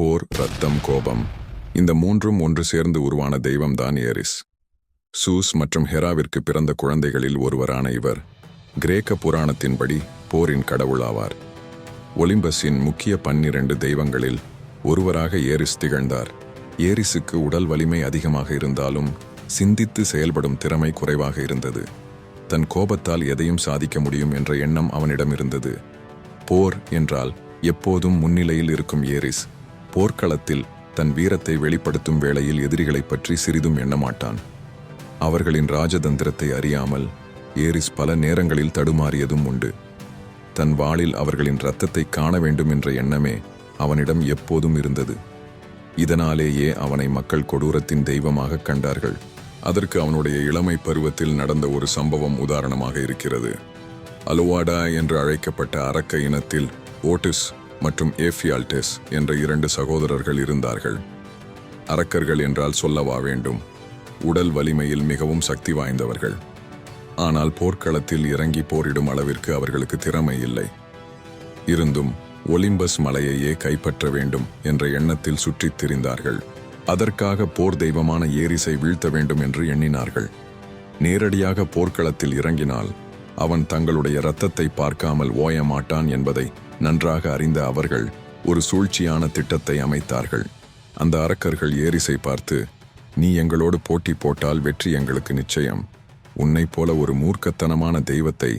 போர், இரத்தம், கோபம், இந்த மூன்றும் ஒன்று சேர்ந்து உருவான தெய்வம்தான் ஏரிஸ். சூஸ் மற்றும் ஹெராவிற்கு பிறந்த குழந்தைகளில் ஒருவரான இவர் கிரேக்க புராணத்தின்படி போரின் கடவுளாவார். ஒலிம்பஸின் முக்கிய 12 தெய்வங்களில் ஒருவராக ஏரிஸ் திகழ்ந்தார். ஏரிஸுக்கு உடல் வலிமை அதிகமாக இருந்தாலும் சிந்தித்து செயல்படும் திறமை குறைவாக இருந்தது. தன் கோபத்தால் எதையும் சாதிக்க முடியும் என்ற எண்ணம் அவனிடம் இருந்தது. போர் என்றால் எப்போதும் முன்னிலையில் இருக்கும் ஏரிஸ் போர்க்களத்தில் தன் வீரத்தை வெளிப்படுத்தும் வேளையில் எதிரிகளைப் பற்றி சிறிதும் எண்ணமாட்டான். அவர்களின் ராஜதந்திரத்தை அறியாமல் ஏரிஸ் பல நேரங்களில் தடுமாறியதும் உண்டு. தன் வாளில் அவர்களின் இரத்தத்தை காண வேண்டும் என்ற எண்ணமே அவனிடம் எப்போதும் இருந்தது. இதனாலேயே அவனை மக்கள் கொடூரத்தின் தெய்வமாக கண்டார்கள். அதற்கு அவனுடைய இளமை பருவத்தில் நடந்த ஒரு சம்பவம் உதாரணமாக இருக்கிறது. அலுவாடா என்று அழைக்கப்பட்ட அரக்க இனத்தில் ஓட்டிஸ் மற்றும் ஏஃபியால்டெஸ் என்ற 2 சகோதரர்கள் இருந்தார்கள். அரக்கர்கள் என்றால் சொல்லவா வேண்டும், உடல் வலிமையில் மிகவும் சக்தி வாய்ந்தவர்கள். ஆனால் போர்க்களத்தில் இறங்கி போரிடும் அளவிற்கு அவர்களுக்கு திறமை இல்லை. இருந்தும் ஒலிம்பஸ் மலையையே கைப்பற்ற வேண்டும் என்ற எண்ணத்தில் சுற்றித் திரிந்தார்கள். அதற்காக போர் தெய்வமான ஏரிஸை வீழ்த்த வேண்டும் என்று எண்ணினார்கள். நேரடியாக போர்க்களத்தில் இறங்கினால் அவன் தங்களுடைய இரத்தத்தை பார்க்காமல் ஓய மாட்டான் என்பதை நன்றாக அறிந்த அவர்கள் ஒரு சூழ்ச்சியான திட்டத்தை அமைத்தார்கள். அந்த அரக்கர்கள் ஏரிஸை பார்த்து, நீ எங்களோடு போட்டி போட்டால் வெற்றி எங்களுக்கு நிச்சயம். உன்னைப் போல ஒரு மூர்க்கத்தனமான தெய்வத்தை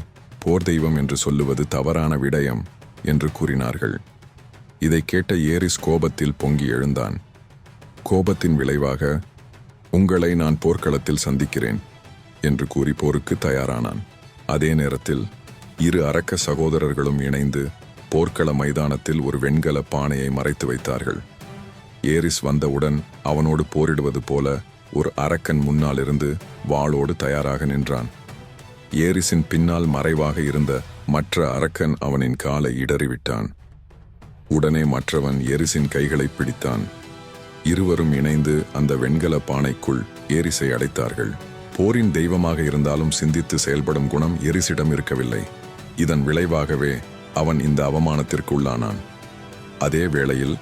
போர் தெய்வம் என்று சொல்லுவது தவறான விடயம் என்று கூறினார்கள். இதை கேட்ட ஏரிஸ் கோபத்தில் பொங்கி எழுந்தான். கோபத்தின் விளைவாக, உங்களை நான் போர்க்களத்தில் சந்திக்கிறேன் என்று கூறி போருக்கு தயாரானான். அதே நேரத்தில் 2 அரக்க சகோதரர்களும் இணைந்து போர்க்கள மைதானத்தில் ஒரு வெண்கல பானையை மறைத்து வைத்தார்கள். ஏரிஸ் வந்தவுடன் அவனோடு போரிடுவது போல ஒரு அரக்கன் முன்னால் இருந்து வாளோடு தயாராக நின்றான். ஏரிஸின் பின்னால் மறைவாக இருந்த மற்ற அரக்கன் அவனின் காலை இடறிவிட்டான். உடனே மற்றவன் ஏரிஸின் கைகளை பிடித்தான். இருவரும் இணைந்து அந்த வெண்கல பானைக்குள் ஏரிஸை அடைத்தார்கள். போரின் தெய்வமாக இருந்தாலும் சிந்தித்து செயல்படும் குணம் ஏரிஸிடம் இருக்கவில்லை. இதன் விளைவாகவே அவன் இந்த அவமானத்திற்கு உள்ளானான். அதே வேளையில்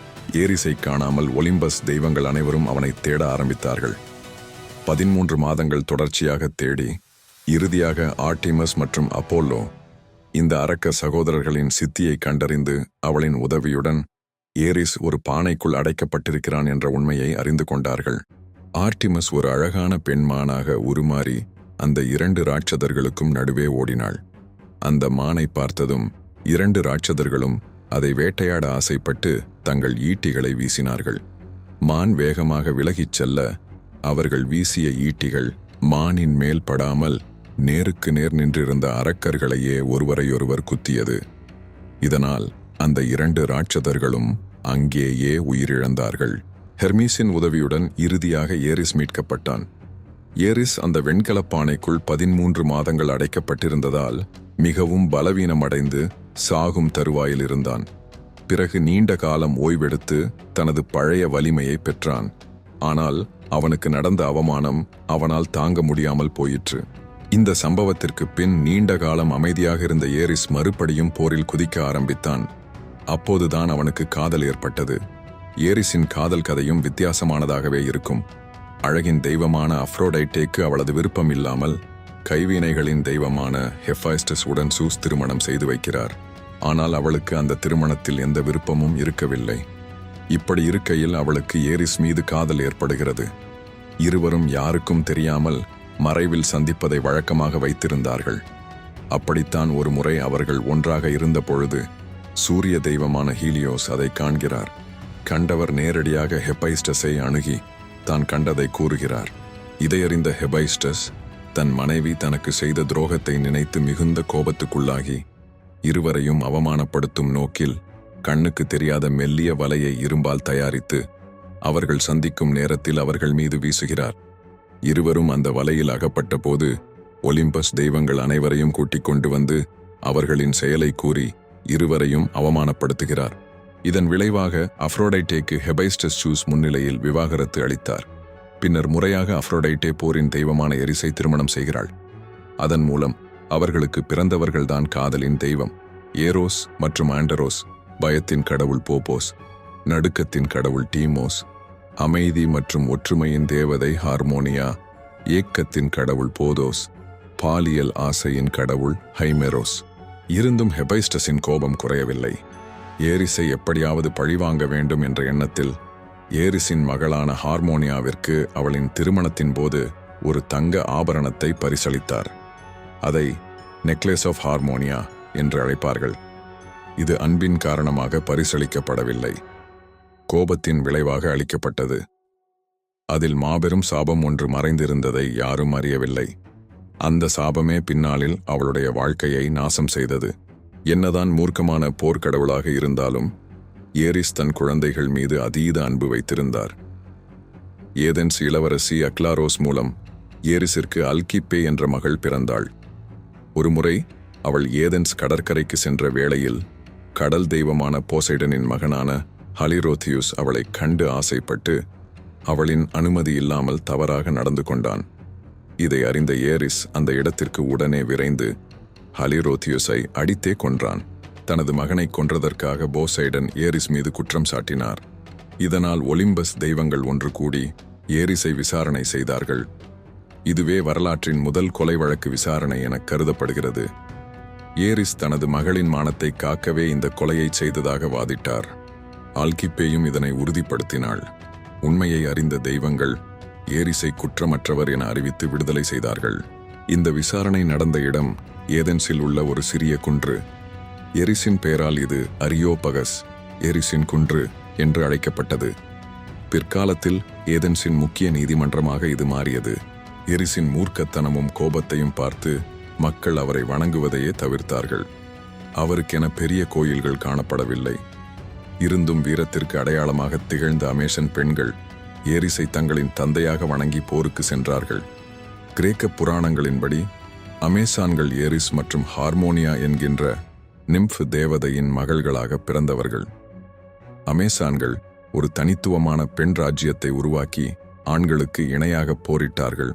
ஏரிஸை காணாமல் ஒலிம்பஸ் தெய்வங்கள் அனைவரும் அவனை தேட ஆரம்பித்தார்கள். 13 மாதங்கள் தொடர்ச்சியாக தேடி இறுதியாக ஆர்டிமஸ் மற்றும் அப்போலோ இந்த அரக்க சகோதரர்களின் சித்தியை கண்டறிந்து அவளின் உதவியுடன் ஏரிஸ் ஒரு பானைக்குள் அடைக்கப்பட்டிருக்கிறான் என்ற உண்மையை அறிந்து கொண்டார்கள். ஆர்டிமஸ் ஒரு அழகான பெண்மானாக உருமாறி அந்த 2 ராட்சதர்களுக்கும் நடுவே ஓடினாள். அந்த மானை பார்த்ததும் 2 ராட்சதர்களும் அதை வேட்டையாட ஆசைப்பட்டு தங்கள் ஈட்டிகளை வீசினார்கள். மான் வேகமாக விலகிச் செல்ல அவர்கள் வீசிய ஈட்டிகள் மானின் மேல் படாமல் நேருக்கு நேர் நின்றிருந்த அரக்கர்களையே ஒருவரையொருவர் குத்தியது. இதனால் அந்த 2 ராட்சதர்களும் அங்கேயே உயிரிழந்தார்கள். ஹெர்மீஸின் உதவியுடன் இறுதியாக ஏரிஸ் மீட்கப்பட்டான். ஏரிஸ் அந்த வெண்கலப்பானைக்குள் 13 மாதங்கள் அடைக்கப்பட்டிருந்ததால் மிகவும் பலவீனமடைந்து சாகும் தருவாயில் இருந்தான். பிறகு நீண்ட காலம் ஓய்வெடுத்து தனது பழைய வலிமையை பெற்றான். ஆனால் அவனுக்கு நடந்த அவமானம் அவனால் தாங்க முடியாமல் போயிற்று. இந்த சம்பவத்திற்கு பின் நீண்ட காலம் அமைதியாக இருந்த ஏரிஸ் மறுபடியும் போரில் குதிக்க ஆரம்பித்தான். அப்போதுதான் அவனுக்கு காதல் ஏற்பட்டது. ஏரிஸின் காதல் கதையும் வித்தியாசமானதாகவே இருக்கும். அழகின் தெய்வமான அஃப்ரோடைட்டேக்கு அவளது விருப்பம் இல்லாமல் கைவினைகளின் தெய்வமான ஹெஃபைஸ்டஸ் உடன் சூஸ் திருமணம் செய்து வைக்கிறார். ஆனால் அவளுக்கு அந்த திருமணத்தில் எந்த விருப்பமும் இருக்கவில்லை. இப்படி இருக்கையில் அவளுக்கு ஏரிஸ் மீது காதல் ஏற்படுகிறது. இருவரும் யாருக்கும் தெரியாமல் மறைவில் சந்திப்பதை வழக்கமாக வைத்திருந்தார்கள். அப்படித்தான் ஒரு முறை அவர்கள் ஒன்றாக இருந்த பொழுது சூரிய தெய்வமான ஹீலியோஸ் அதை காண்கிறார். கண்டவர் நேரடியாக ஹெபைஸ்டஸை அணுகி தான் கண்டதை கூறுகிறார். இதையறிந்த ஹெபைஸ்டஸ் தன் மனைவி தனக்கு செய்த துரோகத்தை நினைத்து மிகுந்த கோபத்துக்குள்ளாகி இருவரையும் அவமானப்படுத்தும் நோக்கில் கண்ணுக்கு தெரியாத மெல்லிய வலையை இரும்பால் தயாரித்து அவர்கள் சந்திக்கும் நேரத்தில் அவர்கள் மீது வீசுகிறார். இருவரும் அந்த வலையில் அகப்பட்ட போது ஒலிம்பஸ் தெய்வங்கள் அனைவரையும் கூட்டிக் கொண்டு வந்து அவர்களின் செயலை கூறி இருவரையும் அவமானப்படுத்துகிறார். இதன் விளைவாக அஃப்ரோடைட்டேக்கு ஹெபைஸ்டஸ் சூஸ் முன்னிலையில் விவாகரத்து அளித்தார். பின்னர் முறையாக அஃப்ரோடைட்டே போரின் தெய்வமான எரிஸை திருமணம் செய்கிறாள். அதன் மூலம் அவர்களுக்கு பிறந்தவர்கள்தான் காதலின் தெய்வம் ஏரோஸ் மற்றும் ஆண்டரோஸ், பயத்தின் கடவுள் போபோஸ். நடுக்கத்தின் கடவுள் டீமோஸ், அமைதி மற்றும் ஒற்றுமையின் தேவதை ஹார்மோனியா, ஏக்கத்தின் கடவுள் போதோஸ், பாலியல் ஆசையின் கடவுள் ஹைமெரோஸ். இருந்தும் ஹெபைஸ்டஸின் கோபம் குறையவில்லை. ஏரிஸை எப்படியாவது பழிவாங்க வேண்டும் என்ற எண்ணத்தில் ஏரிஸின் மகளான ஹார்மோனியாவிற்கு அவளின் திருமணத்தின் போது ஒரு தங்க ஆபரணத்தை பரிசளித்தார். அதை நெக்லஸ் ஆஃப் ஹார்மோனியா என்று அழைப்பார்கள். இது அன்பின் காரணமாக பரிசளிக்கப்படவில்லை, கோபத்தின் விளைவாக அளிக்கப்பட்டது. அதில் மாபெரும் சாபம் ஒன்று மறைந்திருந்ததை யாரும் அறியவில்லை. அந்த சாபமே பின்னாளில் அவளுடைய வாழ்க்கையை நாசம் செய்தது. என்னதான் மூர்க்கமான போர்க்கடவுளாக இருந்தாலும் ஏரிஸ் தன் குழந்தைகள் மீது அதீத அன்பு வைத்திருந்தார். ஏதென்ஸ் இளவரசி அக்லாரோஸ் மூலம் ஏரிஸிற்கு அல்கிப்பே என்ற மகள் பிறந்தாள். ஒருமுறை அவள் ஏதென்ஸ் கடற்கரைக்கு சென்ற வேளையில் கடல் தெய்வமான போசைடனின் மகனான ஹலிரோத்தியூஸ் அவளை கண்டு ஆசைப்பட்டு அவளின் அனுமதி இல்லாமல் தவறாக நடந்து கொண்டான். இதை அறிந்த ஏரிஸ் அந்த இடத்திற்கு உடனே விரைந்து ஹலிரோத்தியூஸை அடித்தே கொன்றான். தனது மகனை கொன்றதற்காக போசைடன் ஏரிஸ் மீது குற்றம் சாட்டினார். இதனால் ஒலிம்பஸ் தெய்வங்கள் ஒன்று கூடி ஏரிஸை விசாரணை செய்தார்கள். இதுவே வரலாற்றின் முதல் கொலை வழக்கு விசாரணை என கருதப்படுகிறது. ஏரிஸ் தனது மகளின் மானத்தை காக்கவே இந்த கொலையை செய்ததாக வாதிட்டார். அல்கிப்பேயும் இதனை உறுதிப்படுத்தினாள். உண்மையை அறிந்த தெய்வங்கள் ஏரிஸை குற்றமற்றவர் என அறிவித்து விடுதலை செய்தார்கள். இந்த விசாரணை நடந்த இடம் ஏதென்ஸில் உள்ள ஒரு சிறிய குன்று. எரிஸின் பெயரால் இது அரியோபகஸ், எரிஸின் குன்று என்று அழைக்கப்பட்டது. பிற்காலத்தில் ஏதென்ஸின் முக்கிய நீதிமன்றமாக இது மாறியது. எரிஸின் மூர்க்கத்தனமும் கோபத்தையும் பார்த்து மக்கள் அவரை வணங்குவதையே தவிர்த்தார்கள். அவருக்கென பெரிய கோயில்கள் காணப்படவில்லை. இருந்தும் வீரத்திற்கு அடையாளமாக திகழ்ந்த அமேசன் பெண்கள் ஏரிஸை தங்களின் தந்தையாக வணங்கி போருக்கு சென்றார்கள். கிரேக்க புராணங்களின்படி அமேசான்கள் ஏரிஸ் மற்றும் ஹார்மோனியா என்கின்ற நிம்ஃப் தேவதையின் மகள்களாக பிறந்தவர்கள். அமேசான்கள் ஒரு தனித்துவமான பெண் ராஜ்யத்தை உருவாக்கி ஆண்களுக்கு இணையாக போரிட்டார்கள்.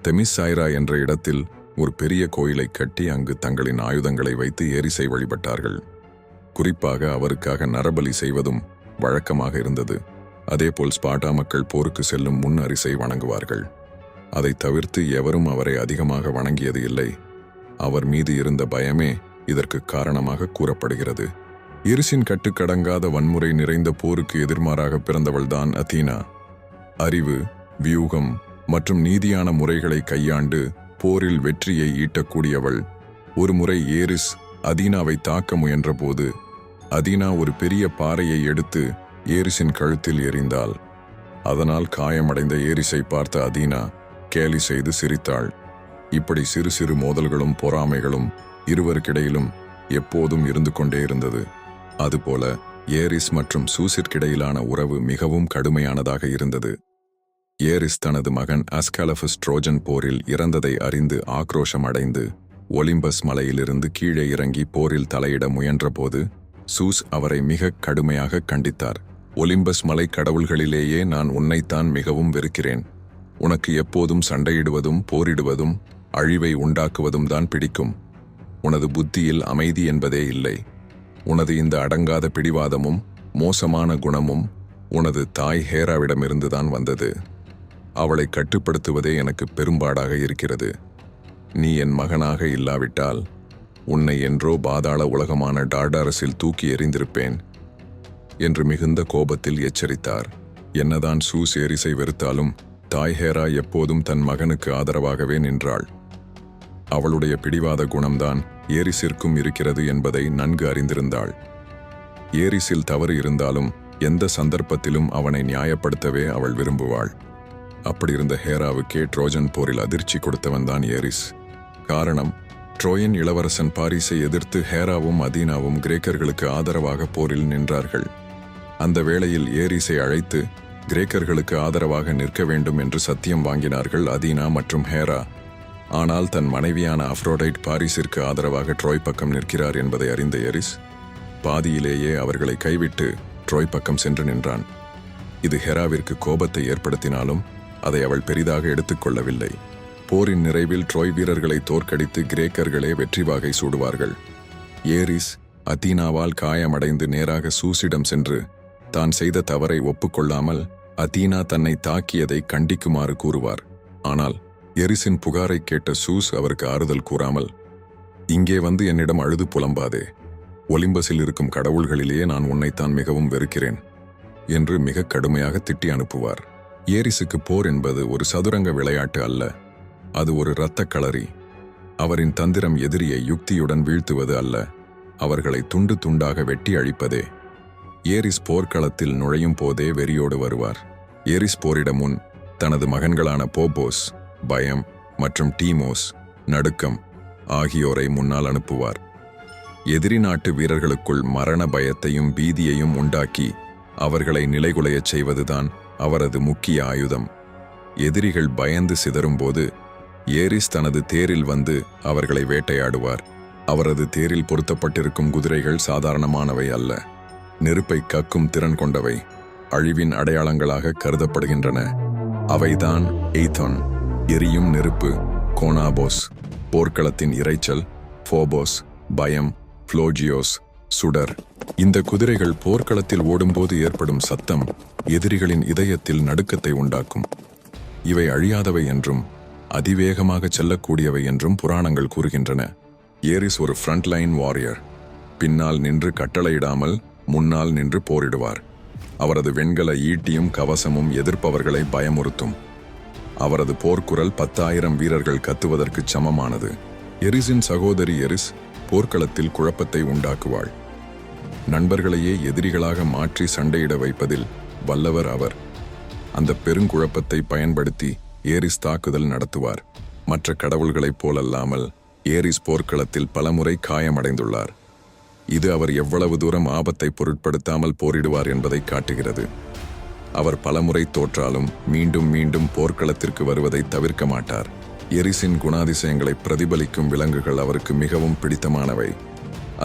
தெமிசாய்ரா என்ற இடத்தில் ஒரு பெரிய கோயிலை கட்டி அங்கு தங்களின் ஆயுதங்களை வைத்து ஏரிஸை வழிபட்டார்கள். குறிப்பாக அவருக்காக நரபலி செய்வதும் வழக்கமாக இருந்தது. அதேபோல் ஸ்பார்ட்டா மக்கள் போருக்கு செல்லும் முன் அரிசை வணங்குவார்கள். அதை தவிர்த்து எவரும் அவரை அதிகமாக வணங்கியது இல்லை. அவர் மீது இருந்த பயமே இதற்கு காரணமாக கூறப்படுகிறது. எரிஸின் கட்டுக்கடங்காத வன்முறை நிறைந்த போருக்கு எதிர்மாறாக பிறந்தவள்தான் அதீனா. அறிவு, வியூகம் மற்றும் நீதியான முறைகளை கையாண்டு போரில் வெற்றியை ஈட்டக்கூடியவள். ஒருமுறை ஏரிஸ் அதீனாவை தாக்க முயன்றபோது அதீனா ஒரு பெரிய பாறையை எடுத்து ஏரிஸின் கழுத்தில் எறிந்தாள். அதனால் காயமடைந்த ஏரிஸை பார்த்த அதீனா கேலி செய்து சிரித்தாள். இப்படி சிறு சிறு மோதல்களும் பொறாமைகளும் இருவருக்கிடையிலும் எப்போதும் இருந்து கொண்டே இருந்தது. அதுபோல ஏரிஸ் மற்றும் சூசிற்கிடையிலான உறவு மிகவும் கடுமையானதாக இருந்தது. ஏரிஸ் தனது மகன் அஸ்காலபஸ் ட்ரோஜன் போரில் இறந்ததை அறிந்து ஆக்ரோஷம் அடைந்து ஒலிம்பஸ் மலையிலிருந்து கீழே இறங்கி போரில் தலையிட முயன்றபோது சூஸ் அவரை மிக கடுமையாக கண்டித்தார். ஒலிம்பஸ் மலை கடவுள்களிலேயே நான் உன்னைத்தான் மிகவும் வெறுக்கிறேன். உனக்கு எப்போதும் சண்டையிடுவதும் போரிடுவதும் அழிவை உண்டாக்குவதும் தான் பிடிக்கும். உனது புத்தியில் அமைதி என்பதே இல்லை. உனது இந்த அடங்காத பிடிவாதமும் மோசமான குணமும் உனது தாய் ஹேராவிடமிருந்துதான் வந்தது. அவளை கட்டுப்படுத்துவதே எனக்கு பெரும்பாடாக இருக்கிறது. நீ என் மகனாக இல்லாவிட்டால் உன்னை என்றோ பாதாள உலகமான டார்டாரஸில் தூக்கி எறிந்திருப்பேன் என்று மிகுந்த கோபத்தில் எச்சரித்தார். என்னதான் சூஸ் ஏரிஸை வெறுத்தாலும் தாய் ஹேரா எப்போதும் தன் மகனுக்கு ஆதரவாகவே நின்றாள். அவளுடைய பிடிவாத குணம்தான் ஏரிஸிற்கும் இருக்கிறது என்பதை நன்கு அறிந்திருந்தாள். ஏரிஸில் தவறு இருந்தாலும் எந்த சந்தர்ப்பத்திலும் அவனை நியாயப்படுத்தவே அவள் விரும்புவாள். அப்படியிருந்த ஹேராவுக்கே ட்ரோஜன் போரில் அதிர்ச்சி கொடுத்தவன்தான் ஏரிஸ். காரணம், ட்ரோயன் இளவரசன் பாரிஸை எதிர்த்து ஹேராவும் அதீனாவும் கிரேக்கர்களுக்கு ஆதரவாக போரில் நின்றார்கள். அந்த வேளையில் ஏரிஸை அழைத்து கிரேக்கர்களுக்கு ஆதரவாக நிற்க வேண்டும் என்று சத்தியம் வாங்கினார்கள் அதீனா மற்றும் ஹேரா. ஆனால் தன் மனைவியான அஃப்ரோடைட் பாரிஸிற்கு ஆதரவாக ட்ரோய் பக்கம் நிற்கிறார் என்பதை அறிந்த ஏரிஸ் பாதியிலேயே அவர்களை கைவிட்டு ட்ரோய் பக்கம் சென்று நின்றான். இது ஹெராவிற்கு கோபத்தை ஏற்படுத்தினாலும் அதை அவள் பெரிதாக எடுத்துக்கொள்ளவில்லை. போரின் நிறைவில் ட்ரோய் வீரர்களை தோற்கடித்து கிரேக்கர்களே வெற்றி வாகை சூடுவார்கள். ஏரிஸ் அதீனாவால் காயமடைந்து நேராக சூசிடம் சென்று தான் செய்த தவறை ஒப்புக்கொள்ளாமல் அதீனா தன்னை தாக்கியதை கண்டிக்குமாறு கூறுவார். ஆனால் எரிஸின் புகாரை கேட்ட சூஸ் அவருக்கு ஆறுதல் கூறாமல், இங்கே வந்து என்னிடம் அழுது புலம்பாதே, ஒலிம்பஸில் இருக்கும் கடவுள்களிலேயே நான் உன்னைத்தான் மிகவும் வெறுக்கிறேன் என்று மிக கடுமையாக திட்டி அனுப்புவார். ஏரிஸுக்கு போர் என்பது ஒரு சதுரங்க விளையாட்டு அல்ல, அது ஒரு இரத்த களரி. அவரின் தந்திரம் எதிரியை யுக்தியுடன் வீழ்த்துவது அல்ல, அவர்களை துண்டு துண்டாக வெட்டி அழிப்பதே. ஏரிஸ் போர்க்களத்தில் நுழையும் போதே வெறியோடு வருவார். ஏரிஸ் போரிட முன் தனது மகன்களான போபோஸ், பயம், மற்றும் டீமோஸ், நடுக்கம் ஆகியோரை முன்னால் அனுப்புவார். எதிரி நாட்டு வீரர்களுக்குள் மரண பயத்தையும் பீதியையும் உண்டாக்கி அவர்களை நிலைகுலையச் செய்வதுதான் அவரது முக்கிய ஆயுதம். எதிரிகள் பயந்து சிதறும்போது ஏரிஸ் தனது தேரில் வந்து அவர்களை வேட்டையாடுவார். அவரது தேரில் பொருத்தப்பட்டிருக்கும் குதிரைகள் சாதாரணமானவை அல்ல, நெருப்பை கக்கும் திறன் கொண்டவை, அழிவின் அடையாளங்களாக கருதப்படுகின்றன. அவைதான் எய்தோன், எரியும் நெருப்பு; கோனாபோஸ், போர்க்களத்தின் இரைச்சல்; போபோஸ், பயம்; புளோஜியோஸ், சுடர். இந்த குதிரைகள் போர்க்களத்தில் ஓடும்போது ஏற்படும் சத்தம் எதிரிகளின் இதயத்தில் நடுக்கத்தை உண்டாக்கும். இவை அழியாதவை என்றும் அதிவேகமாக செல்லக்கூடியவை என்றும் புராணங்கள் கூறுகின்றன. ஏரிஸ் ஒரு ஃப்ரண்ட்லைன் வாரியர். பின்னால் நின்று கட்டளையிடாமல் முன்னால் நின்று போரிடுவார். அவரது வெண்கல ஈட்டியும் கவசமும் எதிர்ப்பவர்களை பயமுறுத்தும். அவரது போர்க்குரல் 10,000 வீரர்கள் கத்துவதற்கு சமமானது. எரிஸின் சகோதரி எரிஸ் போர்க்களத்தில் குழப்பத்தை உண்டாக்குவாள். நண்பர்களையே எதிரிகளாக மாற்றி சண்டையிட வைப்பதில் வல்லவர் அவர். அந்த பெருங்குழப்பத்தை பயன்படுத்தி ஏரிஸ் தாக்குதல் நடத்துவார். மற்ற கடவுள்களைப் போலல்லாமல் ஏரிஸ் போர்க்களத்தில் பலமுறை காயமடைந்துள்ளார். இது அவர் எவ்வளவு தூரம் ஆபத்தை பொருட்படுத்தாமல் போரிடுவார் என்பதை காட்டுகிறது. அவர் பலமுறை தோற்றாலும் மீண்டும் மீண்டும் போர்க்களத்திற்கு வருவதை தவிர்க்க மாட்டார். எரிஸின் குணாதிசயங்களை பிரதிபலிக்கும் விலங்குகள் அவருக்கு மிகவும் பிடித்தமானவை.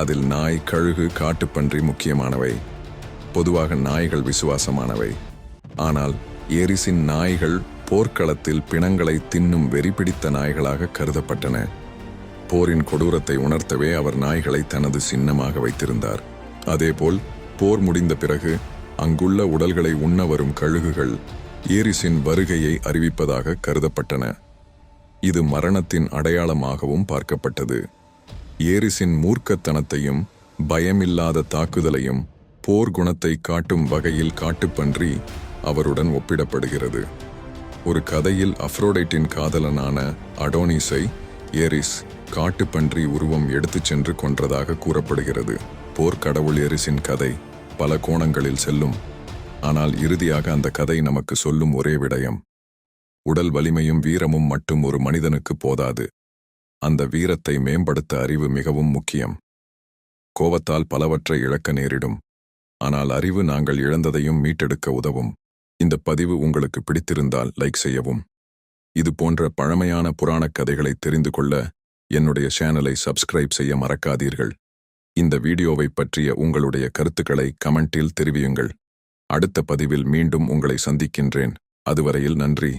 அதில் நாய், கழுகு, காட்டுப்பன்றி முக்கியமானவை. பொதுவாக நாய்கள் விசுவாசமானவை. ஆனால் ஏரிஸின் நாய்கள் போர்க்களத்தில் பிணங்களை தின்னும் வெறி பிடித்த நாய்களாக கருதப்பட்டன. போரின் கொடூரத்தை உணர்த்தவே அவர் நாய்களை தனது சின்னமாக வைத்திருந்தார். அதேபோல் போர் முடிந்த பிறகு அங்குள்ள உடல்களை உண்ண வரும் கழுகுகள் ஏரிஸின் வருகையை அறிவிப்பதாக கருதப்பட்டன. இது மரணத்தின் அடையாளமாகவும் பார்க்கப்பட்டது. ஏரிஸின் மூர்க்கத்தனத்தையும் பயமில்லாத தாக்குதலையும் போர் குணத்தை காட்டும் வகையில் காட்டுப்பன்றி அவருடன் ஒப்பிடப்படுகிறது. ஒரு கதையில் அஃப்ரோடைட்டின் காதலனான அடோனிஸை ஏரிஸ் காட்டுப்பன்றி உருவம் எடுத்துச் சென்று கொன்றதாக கூறப்படுகிறது. போர்க்கடவுள் ஏரிஸின் கதை பல கோணங்களில் செல்லும். ஆனால் இறுதியாக அந்த கதை நமக்கு சொல்லும் ஒரே விடயம்: உடல் வலிமையும் வீரமும் மட்டும் ஒரு மனிதனுக்கு போதாது. அந்த வீரத்தை மேம்படுத்த அறிவு மிகவும் முக்கியம். கோபத்தால் பலவற்றை இழக்க நேரிடும். ஆனால் அறிவு நாங்கள் இழந்ததையும் மீட்டெடுக்க உதவும். இந்த பதிவு உங்களுக்கு பிடித்திருந்தால் லைக் செய்யவும். இது போன்ற பழமையான புராணக் கதைகளை தெரிந்து கொள்ள என்னுடைய சேனலை சப்ஸ்கிரைப் செய்ய மறக்காதீர்கள். இந்த வீடியோவை பற்றிய உங்களுடைய கருத்துக்களை கமெண்டில் தெரிவியுங்கள். அடுத்த பதிவில் மீண்டும் உங்களை சந்திக்கின்றேன். அதுவரையில் நன்றி.